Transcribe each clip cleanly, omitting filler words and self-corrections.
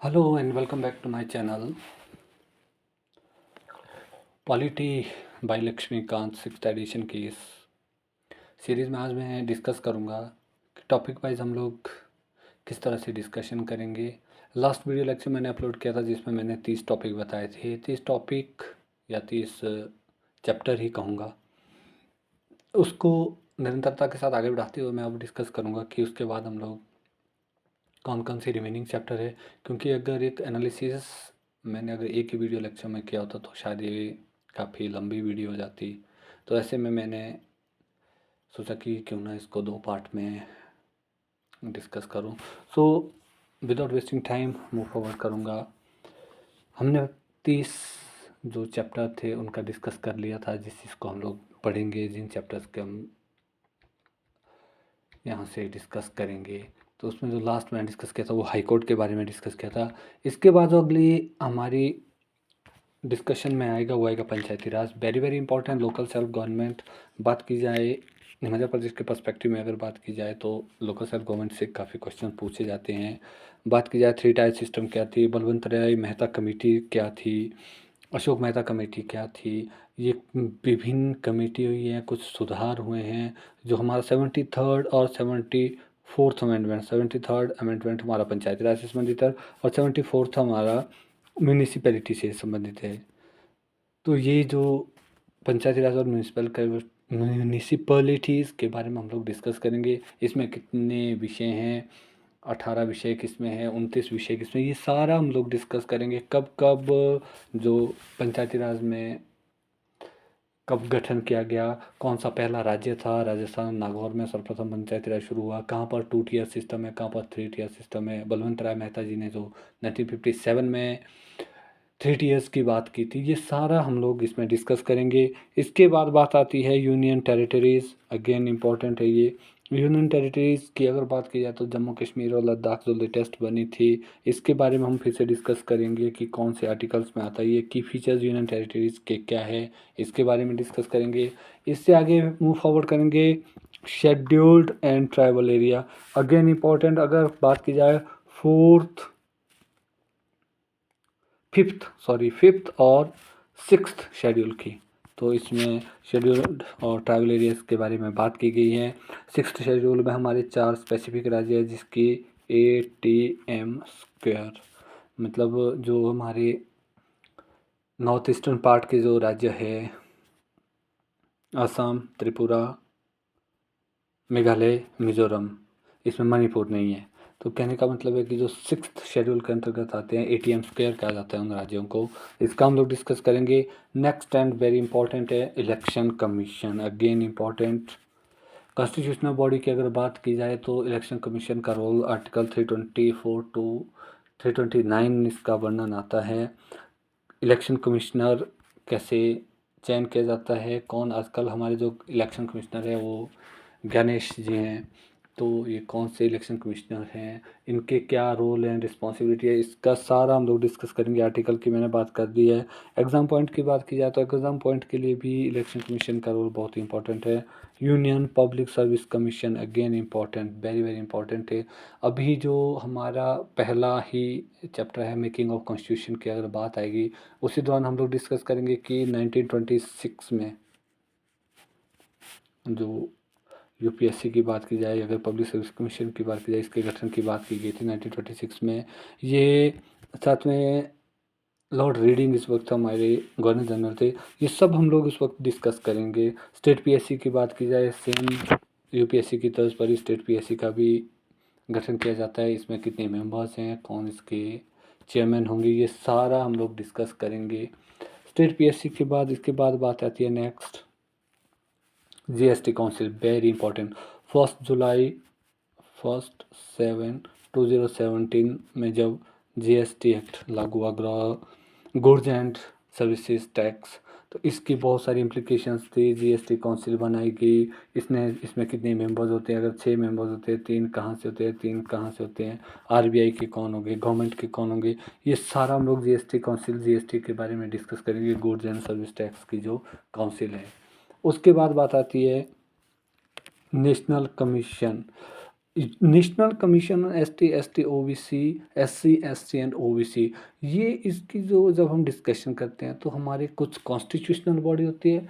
Hello and welcome back to my channel polity by Laxmikanth sixth edition की इस series में आज मैं डिस्कस करूंगा कि टॉपिक वाइज हम लोग किस तरह से डिस्कशन करेंगे। लास्ट वीडियो लेक्चर मैंने अपलोड किया था जिसमें मैंने 30 टॉपिक बताए थे। 30 टॉपिक या 30 चैप्टर ही कहूँगा, उसको निरंतरता के साथ आगे बढ़ाते हुए मैं अब डिस्कस करूँगा कि उसके बाद हम लोग कौन कौन सी रिमेनिंग चैप्टर है। क्योंकि अगर एक एनालिसिस मैंने अगर एक ही वीडियो लेक्चर में किया होता तो शायद ये काफ़ी लंबी वीडियो हो जाती। तो ऐसे में मैंने सोचा कि क्यों ना इसको 2 पार्ट में डिस्कस करूं। So without wasting time move forward करूंगा। हमने 30 जो चैप्टर थे उनका डिस्कस कर लिया था, जिस चीज़ को हम लोग पढ़ेंगे, जिन चैप्टर्स के हम यहाँ से डिस्कस करेंगे। तो उसमें जो लास्ट मैंने डिस्कस किया था वो हाई कोर्ट के बारे में डिस्कस किया था। इसके बाद जो अगली हमारी डिस्कशन में आएगा वो आएगा पंचायती राज, very very important. Local self government बात की जाए, मध्य प्रदेश के पर्सपेक्टिव में अगर बात की जाए तो लोकल सेल्फ गवर्नमेंट से काफ़ी क्वेश्चन पूछे जाते हैं। बात की जाए 3 टायर सिस्टम क्या थी, बलवंत राय मेहता कमेटी क्या थी, अशोक मेहता कमेटी क्या थी, ये विभिन्न कमेटी हुई है, कुछ सुधार हुए हैं। जो हमारा 73rd और 74th अमेंडमेंट, 73rd अमेंडमेंट हमारा पंचायती राज से संबंधित है और 74th हमारा म्यूनिसिपैलिटी से संबंधित है। तो ये जो पंचायती राज और म्यूनिसिपैलिटीज़ के बारे में हम लोग डिस्कस करेंगे। इसमें कितने विषय हैं, 18 विषय किसमें है, 29 विषय किसमें, ये सारा हम लोग डिस्कस करेंगे। कब कब जो पंचायती राज में कब गठन किया गया, कौन सा पहला राज्य था, राजस्थान नागौर में सर्वप्रथम पंचायती राज शुरू हुआ, कहाँ पर 2 टियर सिस्टम है, कहाँ पर 3 टियर सिस्टम है। बलवंत राय मेहता जी ने जो 1957 में 3 टियर्स की बात की थी, ये सारा हम लोग इसमें डिस्कस करेंगे। इसके बाद बात आती है यूनियन टेरिटरीज़, अगेन इम्पॉर्टेंट है ये। यूनियन टेरिटरीज़ की अगर बात की जाए तो जम्मू कश्मीर और लद्दाख जो लेटेस्ट बनी थी, इसके बारे में हम फिर से डिस्कस करेंगे कि कौन से आर्टिकल्स में आता है, ये की फीचर्स यूनियन टेरिटरीज़ के क्या है, इसके बारे में डिस्कस करेंगे। इससे आगे मूव फॉरवर्ड करेंगे scheduled and tribal area, again important. अगर बात की जाए फिफ्थ और सिक्स्थ शेड्यूल की, तो इसमें शेड्यूल्ड और ट्राइबल एरियाज़ के बारे में बात की गई है। सिक्स्थ शेड्यूल में हमारे 4 स्पेसिफिक राज्य है, जिसकी ATM स्क्वायर, मतलब जो हमारे नॉर्थ ईस्टर्न पार्ट के जो राज्य है, असम, त्रिपुरा, मेघालय, मिज़ोरम, इसमें मणिपुर नहीं है। तो कहने का मतलब है कि जो 6th शेड्यूल के अंतर्गत आते हैं, ATM स्क्वायर कहा जाता है उन राज्यों को, इसका हम लोग डिस्कस करेंगे। नेक्स्ट एंड वेरी इंपॉर्टेंट है election commission, again important. Constitutional body की अगर बात की जाए तो इलेक्शन कमीशन का रोल आर्टिकल 324 टू 329 इसका वर्णन आता है। इलेक्शन कमिश्नर कैसे चयन किया जाता है, कौन, आजकल हमारे जो इलेक्शन कमिश्नर है वो गणेश जी हैं, तो ये कौन से इलेक्शन कमिश्नर हैं, इनके क्या रोल हैं, रिस्पॉन्सिबिलिटी है, इसका सारा हम लोग डिस्कस करेंगे। आर्टिकल की मैंने बात कर दी है। एग्ज़ाम पॉइंट की बात की जाए तो एग्ज़ाम पॉइंट के लिए भी इलेक्शन कमीशन का रोल बहुत ही इंपॉर्टेंट है। Union public service commission, again important, very very important है। अभी जो हमारा पहला ही चैप्टर है मेकिंग ऑफ कॉन्स्टिट्यूशन की अगर बात आएगी, उसी दौरान हम लोग डिस्कस करेंगे कि 1926 में जो यूपीएससी की बात की जाए, अगर पब्लिक सर्विस कमीशन की बात की जाए, इसके गठन की बात की गई थी 1926 में। ये साथ में लॉर्ड रीडिंग इस वक्त हमारे गवर्नर जनरल थे। ये सब हम लोग इस वक्त डिस्कस करेंगे। स्टेट पीएससी की बात की जाए, सेम यूपीएससी की तर्ज पर ही स्टेट पीएससी का भी गठन किया जाता है। इसमें कितने मेंबर्स हैं, कौन इसके चेयरमैन होंगे, ये सारा हम लोग डिस्कस करेंगे। स्टेट पीएससी के बाद इसके बाद बात आती है next GST council, very important. 1 जुलाई 2017 में जब जीएसटी एक्ट लागू हुआ, गुड्स एंड सर्विसेज टैक्स, तो इसकी बहुत सारी इम्प्लीकेशंस थी। जीएसटी काउंसिल बनाई गई। इसमें कितने मेंबर्स होते हैं, अगर 6 मेंबर्स होते हैं, 3 कहाँ से होते हैं, 3 कहाँ से होते हैं, आरबीआई के कौन होंगे, गवर्नमेंट के कौन होंगे, ये सारा हम लोग जीएसटी काउंसिल, जीएसटी के बारे में डिस्कस करेंगे, गुड्स एंड सर्विस टैक्स की जो काउंसिल है। उसके बाद बात आती है national commission. National commission on ST, ST, OBC, SC, ST and OBC, ये इसकी जो जब हम डिस्कशन करते हैं तो हमारे कुछ कॉन्स्टिट्यूशनल बॉडी होती है,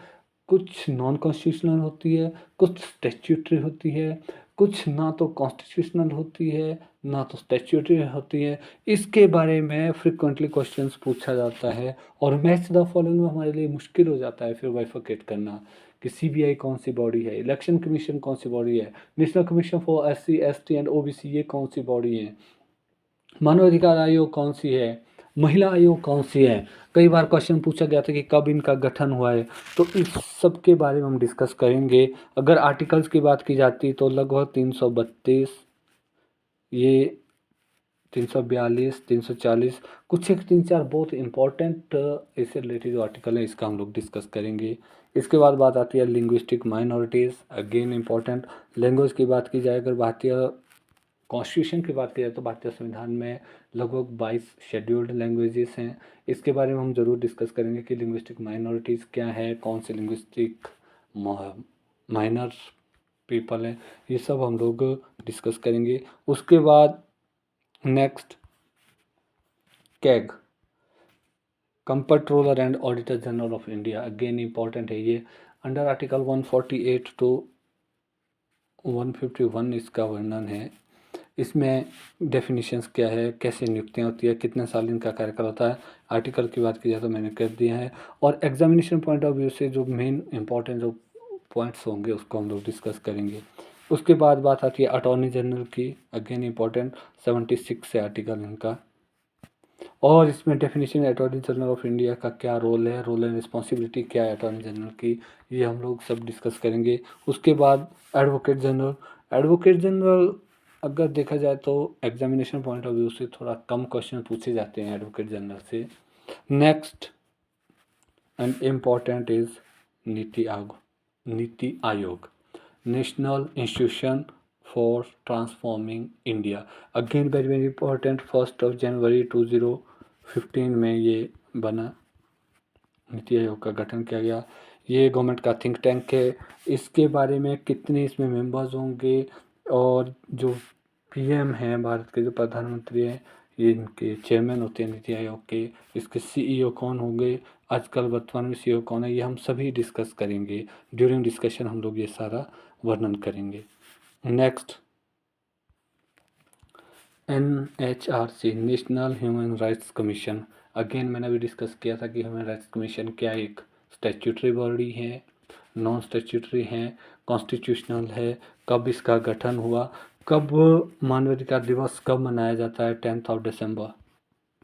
कुछ नॉन कॉन्स्टिट्यूशनल होती है, कुछ स्टैट्यूटरी होती है, कुछ ना तो कॉन्स्टिट्यूशनल होती है ना तो स्टैट्यूटरी होती है। इसके बारे में फ्रिक्वेंटली क्वेश्चंस पूछा जाता है और मैच द फॉलोइंग में हमारे लिए मुश्किल हो जाता है फिर बाइफरकेट करना कि सीबीआई कौन सी बॉडी है, इलेक्शन कमीशन कौन सी बॉडी है, national commission for SC, ST and OBC ये कौन सी बॉडी है, मानवाधिकार आयोग कौन सी है, महिला आयोग कौन सी है। कई बार क्वेश्चन पूछा गया था कि कब इनका गठन हुआ है, तो इस सब के बारे में हम डिस्कस करेंगे। अगर आर्टिकल्स की बात की जाती तो लगभग 332, ये 342, 340, कुछ एक 3-4 बहुत इंपॉर्टेंट इससे रिलेटेड जो आर्टिकल है इसका हम लोग डिस्कस करेंगे। इसके बाद बात आती है linguistic minorities, again important. Language की बात की जाए, अगर भारतीय कॉन्स्टिट्यूशन की बात की जाए तो भारतीय संविधान में लगभग 22 शेड्यूल्ड लैंग्वेजेस हैं। इसके बारे में हम ज़रूर डिस्कस करेंगे कि लिंग्विस्टिक माइनॉरिटीज़ क्या है, कौन से लिंग्विस्टिक माइनर पीपल हैं, ये सब हम लोग डिस्कस करेंगे। उसके बाद next CAG, controller and auditor general of India, again important है ये। अंडर आर्टिकल 148 टू 151 इसका वर्णन है। इसमें डेफिनेशंस क्या है, कैसे नियुक्तियाँ होती है, कितने साल इनका कार्यकाल होता है। आर्टिकल की बात की जाए तो मैंने कर दिया है। और एग्जामिनेशन पॉइंट ऑफ व्यू से जो मेन इंपॉर्टेंट जो पॉइंट्स होंगे उसको हम लोग डिस्कस करेंगे। उसके बाद बात आती है अटॉर्नी जनरल की, अगेन इंपॉर्टेंट 76 से आर्टिकल इनका। और इसमें definition attorney general of India का क्या रोल है, रोल एंड रिस्पॉन्सिबिलिटी क्या है अटॉर्नी जनरल की, ये हम लोग सब डिस्कस करेंगे। उसके बाद एडवोकेट जनरल, एडवोकेट जनरल अगर देखा जाए तो एग्जामिनेशन पॉइंट ऑफ व्यू से थोड़ा कम क्वेश्चन पूछे जाते हैं एडवोकेट जनरल से। Next and important is NITI Aayog, national institution for transforming India, again very very important. 1 जनवरी 2015 में ये बना, नीति आयोग का गठन किया गया। ये गवर्नमेंट का थिंक टैंक है। इसके बारे में कितने इसमें मेंबर्स होंगे और जो पीएम हैं भारत के, जो प्रधानमंत्री हैं, ये इनके चेयरमैन होते हैं नीति आयोग के। इसके सीईओ कौन होंगे, आजकल वर्तमान में सीईओ कौन है, ये हम सभी डिस्कस करेंगे। ड्यूरिंग डिस्कशन हम लोग ये सारा वर्णन करेंगे। Next NHRC, national human rights commission, again मैंने अभी डिस्कस किया था कि ह्यूमन राइट्स कमीशन क्या एक स्टैट्यूटरी बॉडी है, नॉन स्टैट्यूटरी है, कॉन्स्टिट्यूशनल है, कब इसका गठन हुआ, कब मानवाधिकार दिवस कब मनाया जाता है, 10 दिसंबर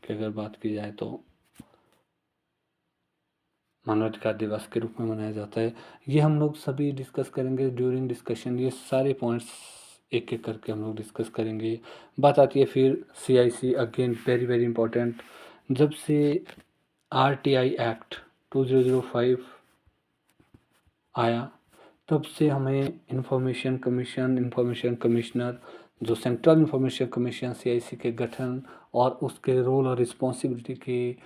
की अगर बात की जाए तो मानवाधिकार दिवस के रूप में मनाया जाता है। ये हम लोग सभी डिस्कस करेंगे ड्यूरिंग डिस्कशन, ये सारे पॉइंट्स एक एक करके हम लोग डिस्कस करेंगे। बात आती है फिर CIC, again very very important. जब से RTI एक्ट 2005 आया तब से हमें इंफॉर्मेशन कमीशन, इंफॉर्मेशन कमिश्नर, जो सेंट्रल इंफॉर्मेशन कमीशन CIC के गठन और उसके रोल और रिस्पॉन्सिबिलिटी की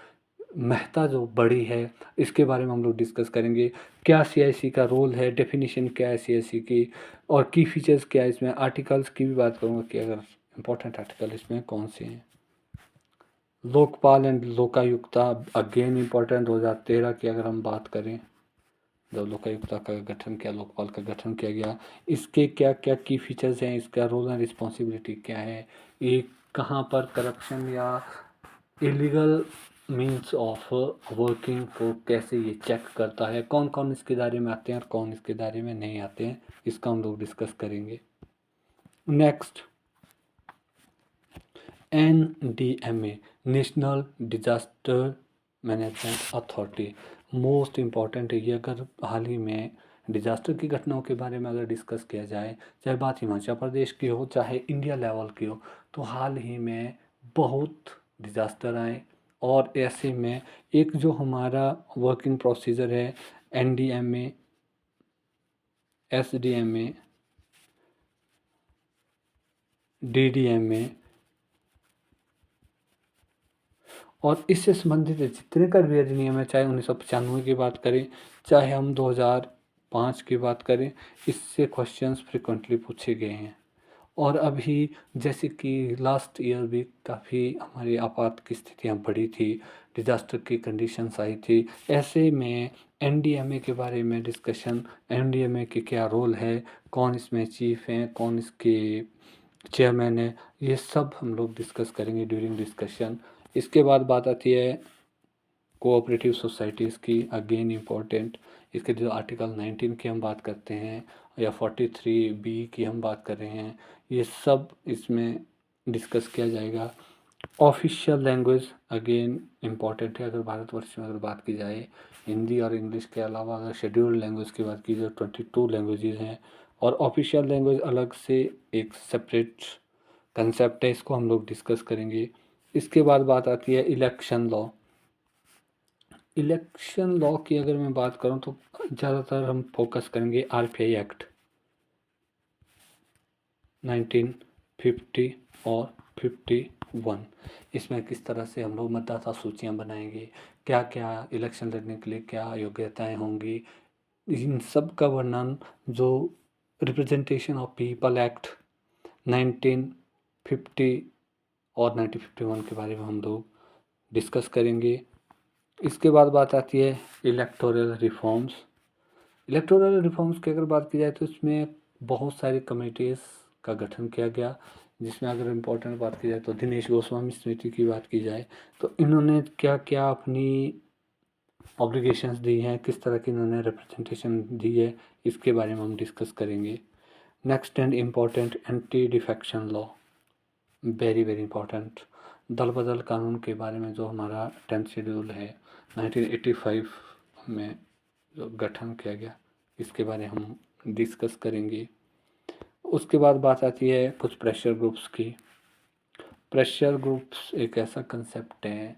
महत्ता जो बड़ी है, इसके बारे में हम लोग डिस्कस करेंगे। क्या CIC का रोल है, डेफिनेशन क्या है CIC की, और की फीचर्स क्या है इसमें। आर्टिकल्स की भी बात करूँगा कि अगर इम्पोर्टेंट आर्टिकल इसमें कौन से हैं। Lokpal and Lokayukta, again important 2013 की अगर हम बात करें, जब लोकायुक्ता का गठन किया, लोकपाल का गठन किया गया, इसके क्या क्या की फीचर्स हैं, इसका रोल एंड रिस्पॉन्सिबिलिटी क्या है, ये कहाँ पर करप्शन या इलीगल मीन्स ऑफ वर्किंग को कैसे ये चेक करता है, कौन कौन इसके दायरे में आते हैं और कौन इसके दायरे में नहीं आते हैं, इसका हम लोग डिस्कस करेंगे। Next NDMA, national disaster management authority, most important है ये। अगर हाल ही में डिजास्टर की घटनाओं के बारे में अगर डिस्कस किया जाए, चाहे बात हिमाचल प्रदेश की हो चाहे इंडिया लेवल की हो, तो हाल ही में बहुत डिजास्टर आए और ऐसे में एक जो हमारा वर्किंग प्रोसीजर है NDMA, SDMA, DDMA और इससे संबंधित जितने का भी अधिनियम है, चाहे 1995 की बात करें, चाहे हम 2005 की बात करें, इससे क्वेश्चंस फ्रिक्वेंटली पूछे गए हैं। और अभी जैसे कि लास्ट ईयर भी काफ़ी हमारी आपात की स्थितियाँ बढ़ी थी, डिज़ास्टर की कंडीशंस आई थी। ऐसे में एनडीएमए के बारे में डिस्कशन, एनडीएमए के क्या रोल है, कौन इसमें चीफ हैं, कौन इसके चेयरमैन है, ये सब हम लोग डिस्कस करेंगे ड्यूरिंग डिस्कशन। इसके बाद बात आती है कोऑपरेटिव सोसाइटीज़ की, अगेन इम्पोर्टेंट। इसके जो आर्टिकल 19 की हम बात करते हैं या 43B की हम बात कर रहे हैं, ये सब इसमें डिस्कस किया जाएगा। ऑफिशियल लैंग्वेज अगेन इम्पॉर्टेंट है। अगर भारतवर्ष में अगर बात की जाए, हिंदी और इंग्लिश के अलावा अगर शेड्यूल्ड लैंग्वेज की बात की जाए 22 लैंग्वेजेस हैं, और ऑफिशियल लैंग्वेज अलग से एक सेपरेट कंसेप्ट है, इसको हम लोग डिस्कस करेंगे। इसके बाद बात आती है इलेक्शन लॉ। इलेक्शन लॉ की अगर मैं बात करूं तो ज़्यादातर हम फोकस करेंगे आरपीआई एक्ट 1950 और 51। इसमें किस तरह से हम लोग मतदाता सूचियां बनाएंगे, क्या क्या इलेक्शन लड़ने के लिए क्या योग्यताएं होंगी, इन सब का वर्णन जो रिप्रेजेंटेशन ऑफ पीपल एक्ट 1950 और 1951 के बारे में हम लोग डिस्कस करेंगे। इसके बाद बात आती है इलेक्टोरल रिफॉर्म्स। इलेक्टोरल रिफॉर्म्स की अगर बात की जाए तो इसमें बहुत सारी कमेटीज़ का गठन किया गया, जिसमें अगर इम्पोर्टेंट बात की जाए तो दिनेश गोस्वामी समिति की बात की जाए तो इन्होंने क्या क्या अपनी ऑब्लिगेशंस दी हैं, किस तरह की इन्होंने रिप्रेजेंटेशन दी है, इसके बारे में हम डिस्कस करेंगे। Next and important anti defection law, very very important. दल बदल कानून के बारे में जो हमारा 10th शेड्यूल है 1985 में जो गठन किया गया, इसके बारे में हम डिस्कस करेंगे। उसके बाद बात आती है कुछ प्रेशर ग्रुप्स की। प्रेशर ग्रुप्स एक ऐसा कंसेप्ट है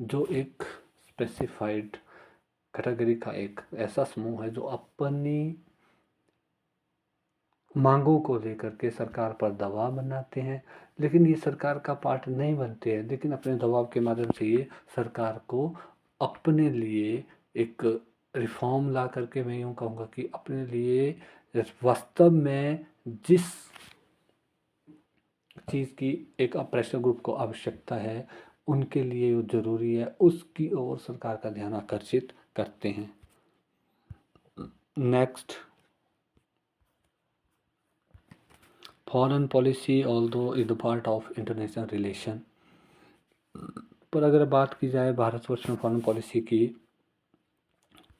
जो एक स्पेसिफाइड कैटेगरी का एक ऐसा समूह है जो अपनी मांगों को लेकर के सरकार पर दबाव बनाते हैं, लेकिन ये सरकार का पार्ट नहीं बनते हैं, लेकिन अपने दबाव के माध्यम से ये सरकार को अपने लिए एक रिफॉर्म ला करके, मैं यूँ कहूँगा कि अपने लिए वास्तव में जिस चीज़ की एक प्रेशर ग्रुप को आवश्यकता है, उनके लिए वो ज़रूरी है, उसकी ओर सरकार का ध्यान आकर्षित करते हैं। Next, foreign policy although is the part of international relation. पर अगर बात की जाए भारतवर्ष में फॉरेन पॉलिसी की,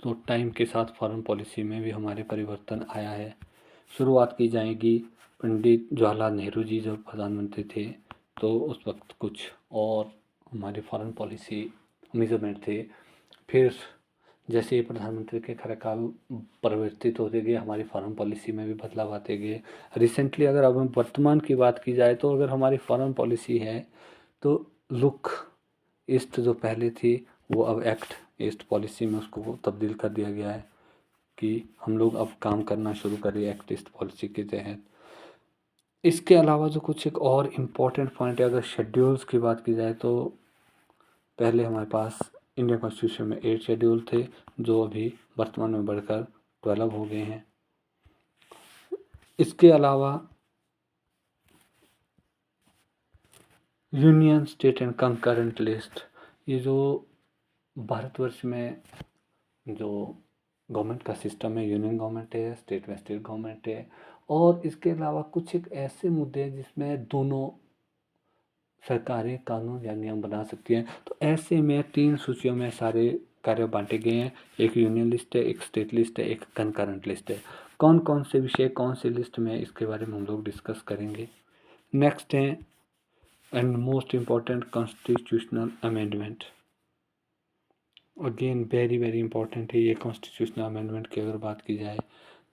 तो टाइम के साथ फॉरेन पॉलिसी में भी हमारे परिवर्तन आया है। शुरुआत की जाएगी पंडित जवाहरलाल नेहरू जी जब प्रधानमंत्री थे, तो उस वक्त कुछ और हमारी फॉरेन पॉलिसी मेजरमेंट थे। फिर जैसे प्रधानमंत्री के कार्यकाल परिवर्तित होते गए, हमारी फॉरेन पॉलिसी में भी बदलाव आते गए। रिसेंटली अगर अब वर्तमान की बात की जाए तो अगर हमारी फॉरेन पॉलिसी है तो लुक ईस्ट जो पहले थी वो अब एक्ट ईस्ट पॉलिसी में उसको तब्दील कर दिया गया है कि हम लोग अब काम करना शुरू करें एक्ट ईस्ट पॉलिसी के तहत। इसके अलावा जो कुछ एक और इम्पोर्टेंट पॉइंट है, अगर शेड्यूल्स की बात की जाए तो पहले हमारे पास इंडियन कॉन्स्टिट्यूशन में 8 शेड्यूल थे, जो अभी वर्तमान में बढ़कर 12 हो गए हैं। इसके अलावा union state and concurrent list, ये जो भारतवर्ष में जो गवर्नमेंट का सिस्टम है, यूनियन गवर्नमेंट है, स्टेट में स्टेट गवर्नमेंट है, और इसके अलावा कुछ एक ऐसे मुद्दे हैं जिसमें दोनों सरकारें कानून या नियम बना सकती हैं। तो ऐसे में 3 सूचियों में सारे कार्य बांटे गए हैं, एक यूनियन लिस्ट है, एक स्टेट लिस्ट है, एक कंकरेंट लिस्ट है। कौन कौन से विषय कौन सी लिस्ट में, इसके बारे में हम लोग डिस्कस करेंगे। नेक्स्ट है and most important constitutional amendment. Again very very important है ये कॉन्स्टिट्यूशनल अमेंडमेंट की अगर बात की जाए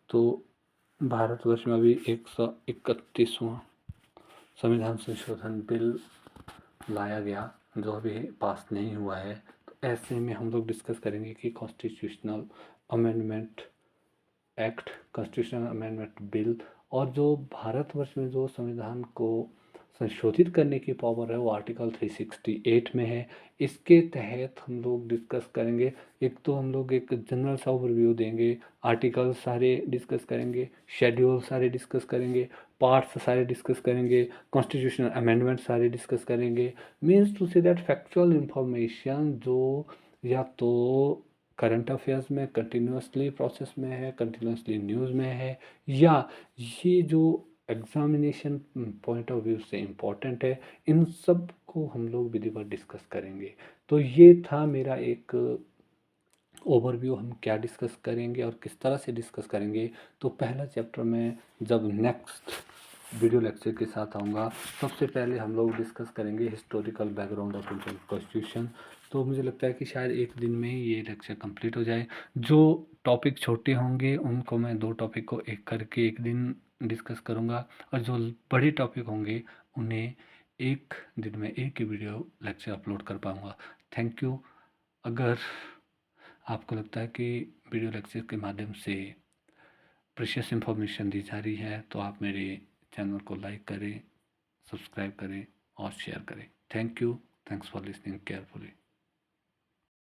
तो भारतवर्ष में अभी 131वां संविधान संशोधन बिल लाया गया जो अभी पास नहीं हुआ है। तो ऐसे में हम लोग डिस्कस करेंगे कि constitutional amendment act, constitutional amendment bill, और जो भारतवर्ष में जो संविधान को संशोधित करने की पावर है वो आर्टिकल 368 में है। इसके तहत हम लोग डिस्कस करेंगे। एक तो हम लोग एक जनरल सा ओवरव्यू देंगे, आर्टिकल सारे डिस्कस करेंगे, शेड्यूल सारे डिस्कस करेंगे, पार्ट्स सारे डिस्कस करेंगे, कॉन्स्टिट्यूशनल अमेंडमेंट सारे डिस्कस करेंगे। Means to say that factual information जो या तो करंट अफेयर्स में कंटिन्यूसली प्रोसेस में है, कंटिन्यूसली न्यूज़ में है, या ये जो एग्जामिनेशन पॉइंट ऑफ व्यू से इम्पोर्टेंट है, इन सब को हम लोग विधिवत डिस्कस करेंगे। तो ये था मेरा एक ओवरव्यू, हम क्या डिस्कस करेंगे और किस तरह से डिस्कस करेंगे। तो पहला चैप्टर में जब नेक्स्ट वीडियो लेक्चर के साथ आऊँगा, सबसे पहले हम लोग डिस्कस करेंगे historical background of Indian constitution. तो मुझे लगता है कि शायद एक दिन में ही ये लेक्चर कंप्लीट हो जाए। जो टॉपिक छोटे होंगे उनको मैं 2 टॉपिक को एक करके एक दिन डिस्कस करूँगा, और जो बड़े टॉपिक होंगे उन्हें एक दिन में एक ही वीडियो लेक्चर अपलोड कर पाऊँगा। Thank you. अगर आपको लगता है कि वीडियो लेक्चर के माध्यम से प्रीशियस इन्फॉर्मेशन दी जा रही है, तो आप मेरे चैनल को लाइक करें, सब्सक्राइब करें और शेयर करें। Thank you. Thanks for listening carefully.